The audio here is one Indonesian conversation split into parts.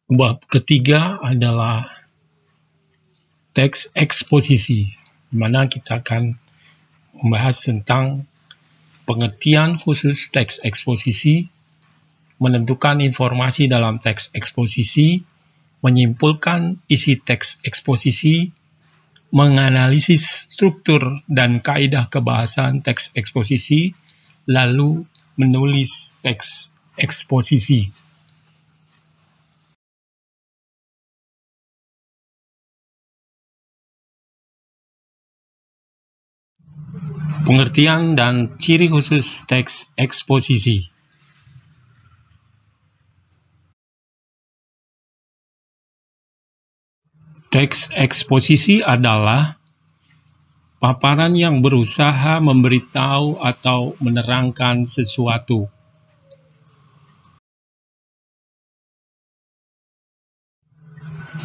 Bab ketiga adalah teks eksposisi, di mana kita akan membahas tentang pengertian khusus teks eksposisi, menentukan informasi dalam teks eksposisi, menyimpulkan isi teks eksposisi, menganalisis struktur dan kaidah kebahasan teks eksposisi, lalu menulis teks eksposisi. Pengertian dan ciri khusus teks eksposisi. Teks eksposisi adalah paparan yang berusaha memberitahu atau menerangkan sesuatu.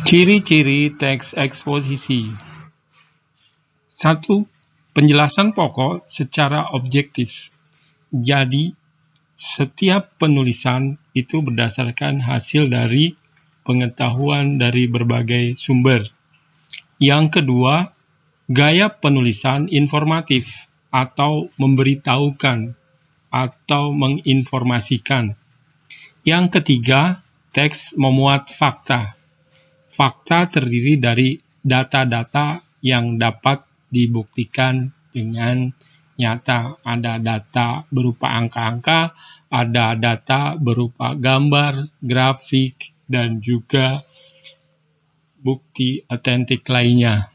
Ciri-ciri teks eksposisi. 1. Penjelasan pokok secara objektif. Jadi, setiap penulisan itu berdasarkan hasil dari pengetahuan dari berbagai sumber. Yang kedua, gaya penulisan informatif atau memberitahukan atau menginformasikan. Yang ketiga, teks memuat fakta. Fakta terdiri dari data-data yang dapat dibuktikan dengan nyata. Ada data berupa angka-angka, ada data berupa gambar, grafik, dan juga bukti otentik lainnya.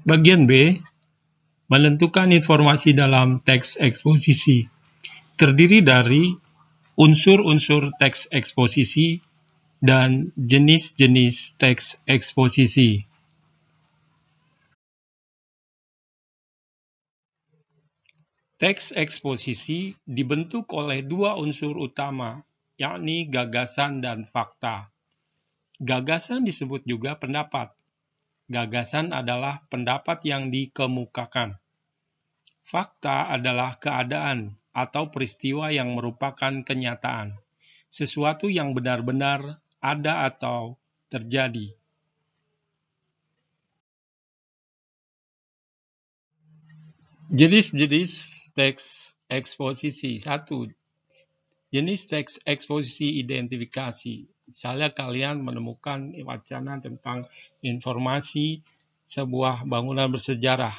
Bagian B, menentukan informasi dalam teks eksposisi. Terdiri dari unsur-unsur teks eksposisi dan jenis-jenis teks eksposisi. Teks eksposisi dibentuk oleh dua unsur utama, yakni gagasan dan fakta. Gagasan disebut juga pendapat. Gagasan adalah pendapat yang dikemukakan. Fakta adalah keadaan atau peristiwa yang merupakan kenyataan, sesuatu yang benar-benar ada atau terjadi. Jenis-jenis teks eksposisi. 1. Jenis teks eksposisi identifikasi. Misalnya kalian menemukan wacana tentang informasi sebuah bangunan bersejarah.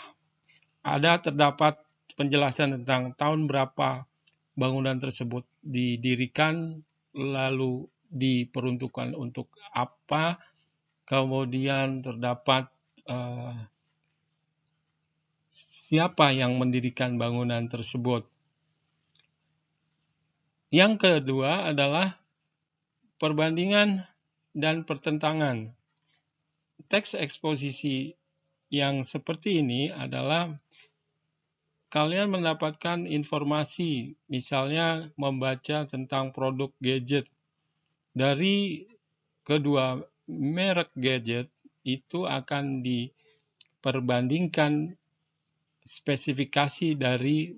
Terdapat penjelasan tentang tahun berapa bangunan tersebut didirikan, lalu diperuntukkan untuk apa, kemudian terdapat siapa yang mendirikan bangunan tersebut. Yang kedua adalah perbandingan dan pertentangan. Teks eksposisi yang seperti ini adalah kalian mendapatkan informasi, misalnya membaca tentang produk gadget. Dari kedua merek gadget itu akan diperbandingkan spesifikasi dari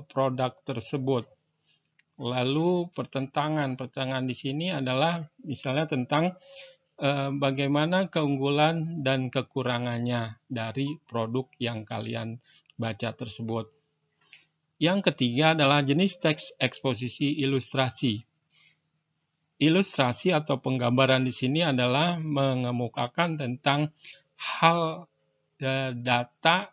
produk tersebut. Lalu pertentangan di sini adalah misalnya tentang bagaimana keunggulan dan kekurangannya dari produk yang kalian baca tersebut. Yang ketiga adalah jenis teks eksposisi ilustrasi. Ilustrasi atau penggambaran di sini adalah mengemukakan tentang hal data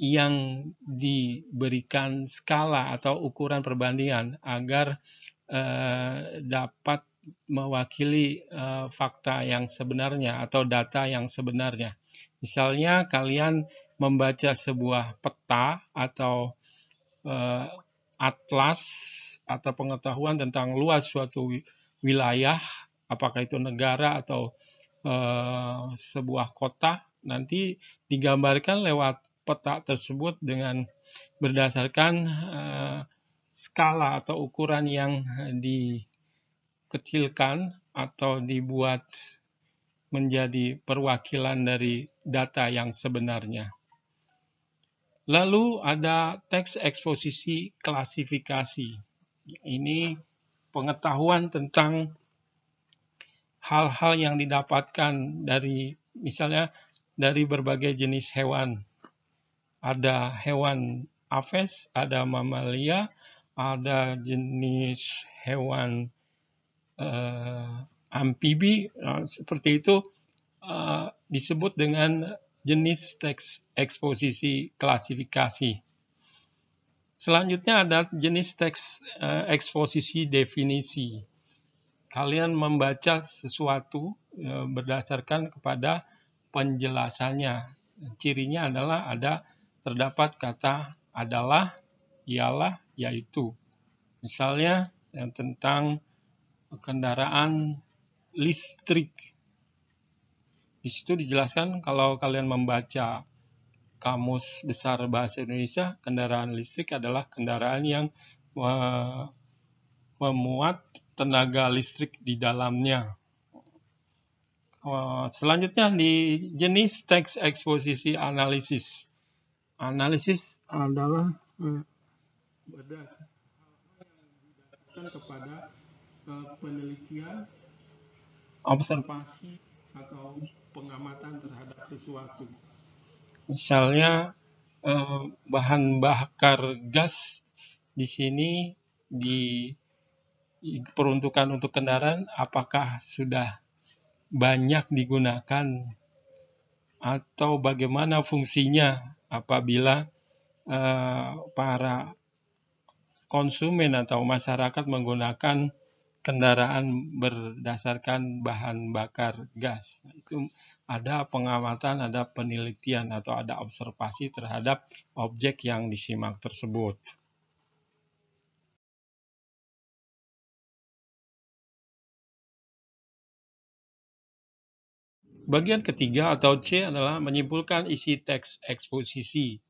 yang diberikan skala atau ukuran perbandingan agar dapat mewakili fakta yang sebenarnya atau data yang sebenarnya. Misalnya kalian membaca sebuah peta atau atlas atau pengetahuan tentang luas suatu wilayah, apakah itu negara atau sebuah kota, nanti digambarkan lewat peta tersebut dengan berdasarkan skala atau ukuran yang dikecilkan atau dibuat menjadi perwakilan dari data yang sebenarnya. Lalu ada teks eksposisi klasifikasi. Ini pengetahuan tentang hal-hal yang didapatkan dari misalnya dari berbagai jenis hewan. Ada hewan aves, ada mamalia, ada jenis hewan amfibi, seperti itu disebut dengan jenis teks eksposisi klasifikasi. Selanjutnya ada jenis teks eksposisi definisi. Kalian membaca sesuatu berdasarkan kepada penjelasannya. Cirinya adalah terdapat kata adalah, ialah, yaitu. Misalnya yang tentang kendaraan listrik. Di situ dijelaskan kalau kalian membaca Kamus Besar Bahasa Indonesia, kendaraan listrik adalah kendaraan yang memuat tenaga listrik di dalamnya. Selanjutnya di jenis teks eksposisi analisis. Analisis adalah berdasarkan kepada penelitian, observasi, atau pengamatan terhadap sesuatu. Misalnya bahan bakar gas di sini diperuntukkan untuk kendaraan, apakah sudah banyak digunakan atau bagaimana fungsinya apabila para konsumen atau masyarakat menggunakan kendaraan berdasarkan bahan bakar gas. Itu ada pengamatan, ada penelitian atau ada observasi terhadap objek yang disimak tersebut. Bagian ketiga atau C adalah menyimpulkan isi teks eksposisi.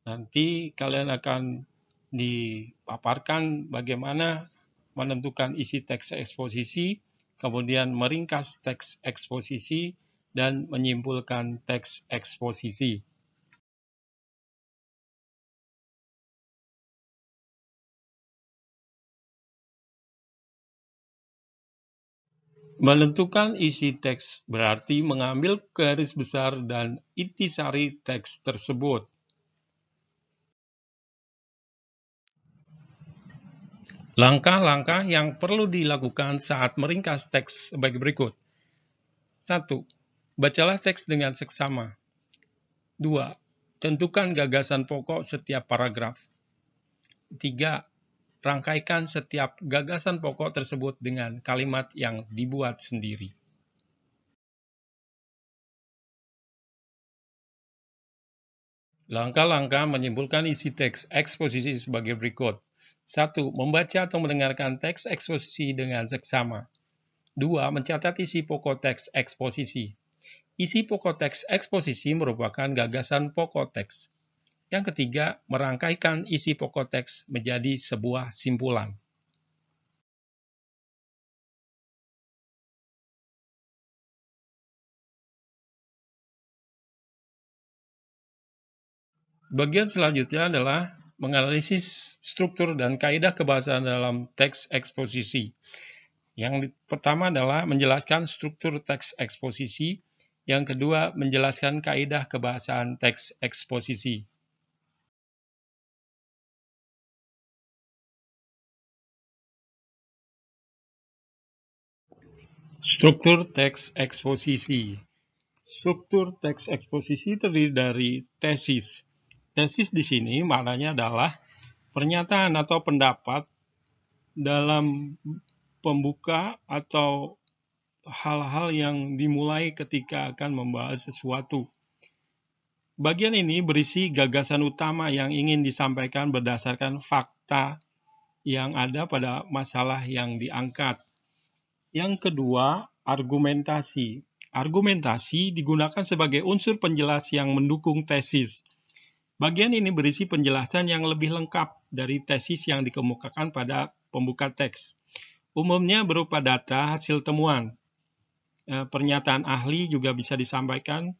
Nanti kalian akan dipaparkan bagaimana menentukan isi teks eksposisi, kemudian meringkas teks eksposisi, dan menyimpulkan teks eksposisi. Menentukan isi teks berarti mengambil garis besar dan intisari teks tersebut. Langkah-langkah yang perlu dilakukan saat meringkas teks sebagai berikut. 1. Bacalah teks dengan seksama. 2. Tentukan gagasan pokok setiap paragraf. 3. Rangkaikan setiap gagasan pokok tersebut dengan kalimat yang dibuat sendiri. Langkah-langkah menyimpulkan isi teks eksposisi sebagai berikut. 1. Membaca atau mendengarkan teks eksposisi dengan seksama. 2. Mencatat isi pokok teks eksposisi. Isi pokok teks eksposisi merupakan gagasan pokok teks. Yang ketiga, merangkaikan isi pokok teks menjadi sebuah simpulan. Bagian selanjutnya adalah menganalisis struktur dan kaidah kebahasaan dalam teks eksposisi. Yang pertama adalah menjelaskan struktur teks eksposisi. Yang kedua, menjelaskan kaidah kebahasaan teks eksposisi. Struktur teks eksposisi. Struktur teks eksposisi terdiri dari tesis. Tesis di sini maknanya adalah pernyataan atau pendapat dalam pembuka atau hal-hal yang dimulai ketika akan membahas sesuatu. Bagian ini berisi gagasan utama yang ingin disampaikan berdasarkan fakta yang ada pada masalah yang diangkat. Yang kedua, argumentasi. Argumentasi digunakan sebagai unsur penjelas yang mendukung tesis. Bagian ini berisi penjelasan yang lebih lengkap dari tesis yang dikemukakan pada pembuka teks. Umumnya berupa data hasil temuan. Pernyataan ahli juga bisa disampaikan,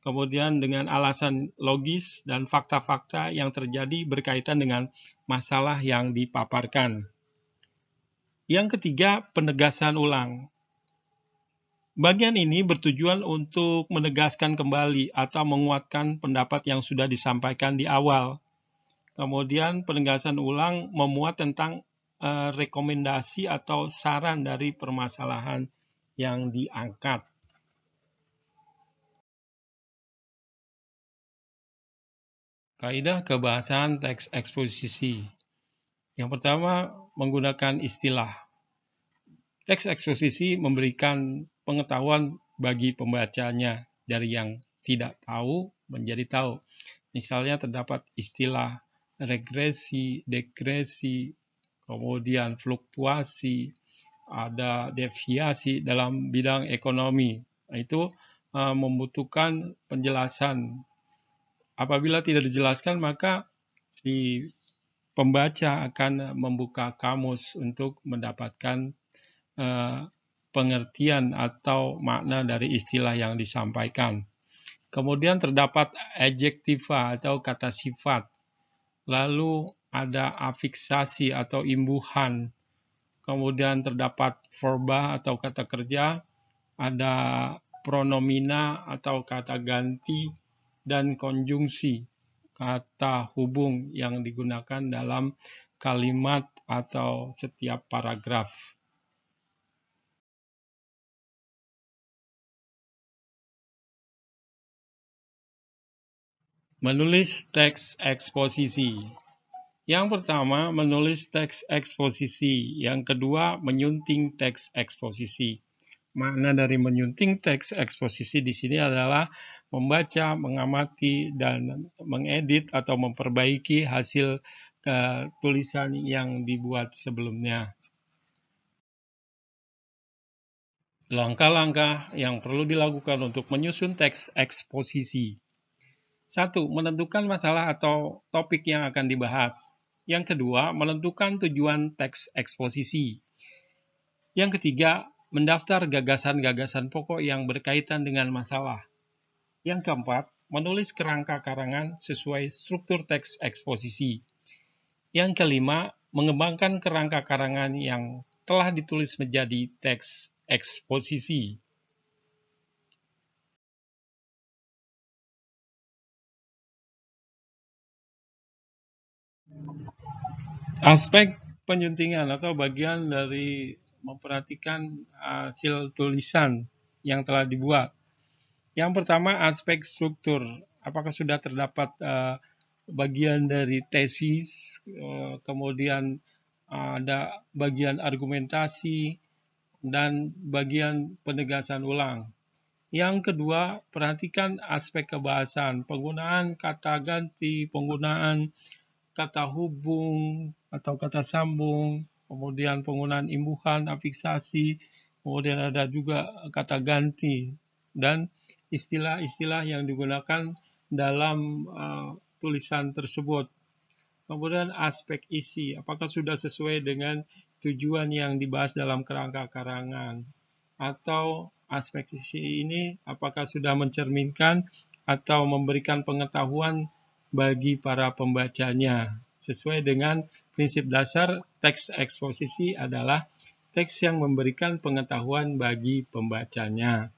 kemudian dengan alasan logis dan fakta-fakta yang terjadi berkaitan dengan masalah yang dipaparkan. Yang ketiga, penegasan ulang. Bagian ini bertujuan untuk menegaskan kembali atau menguatkan pendapat yang sudah disampaikan di awal. Kemudian penegasan ulang memuat tentang rekomendasi atau saran dari permasalahan yang diangkat. Kaidah kebahasan teks eksposisi. Yang pertama, menggunakan istilah. Teks eksposisi memberikan pengetahuan bagi pembacanya dari yang tidak tahu menjadi tahu. Misalnya terdapat istilah regresi, degresi, kemudian fluktuasi, ada deviasi dalam bidang ekonomi. Itu membutuhkan penjelasan. Apabila tidak dijelaskan, maka si pembaca akan membuka kamus untuk mendapatkan pengertian atau makna dari istilah yang disampaikan. Kemudian terdapat adjektiva atau kata sifat. Lalu ada afiksasi atau imbuhan. Kemudian terdapat verba atau kata kerja. Ada pronomina atau kata ganti. Dan konjungsi, kata hubung yang digunakan dalam kalimat atau setiap paragraf. Menulis teks eksposisi. Yang pertama, menulis teks eksposisi. Yang kedua, menyunting teks eksposisi. Makna dari menyunting teks eksposisi di sini adalah membaca, mengamati, dan mengedit atau memperbaiki hasil tulisan yang dibuat sebelumnya. Langkah-langkah yang perlu dilakukan untuk menyusun teks eksposisi. 1. Menentukan masalah atau topik yang akan dibahas. Yang kedua, menentukan tujuan teks eksposisi. Yang ketiga, mendaftar gagasan-gagasan pokok yang berkaitan dengan masalah. Yang keempat, menulis kerangka karangan sesuai struktur teks eksposisi. Yang kelima, mengembangkan kerangka karangan yang telah ditulis menjadi teks eksposisi. Aspek penyuntingan atau bagian dari memperhatikan hasil tulisan yang telah dibuat. Yang pertama, aspek struktur. Apakah sudah terdapat bagian dari tesis, kemudian ada bagian argumentasi, dan bagian penegasan ulang. Yang kedua, perhatikan aspek kebahasan, penggunaan kata ganti, penggunaan kata hubung atau kata sambung, kemudian penggunaan imbuhan, afiksasi, kemudian ada juga kata ganti, dan istilah-istilah yang digunakan dalam tulisan tersebut. Kemudian aspek isi, apakah sudah sesuai dengan tujuan yang dibahas dalam kerangka karangan, atau aspek isi ini apakah sudah mencerminkan atau memberikan pengetahuan bagi para pembacanya. Sesuai dengan prinsip dasar, teks eksposisi adalah teks yang memberikan pengetahuan bagi pembacanya.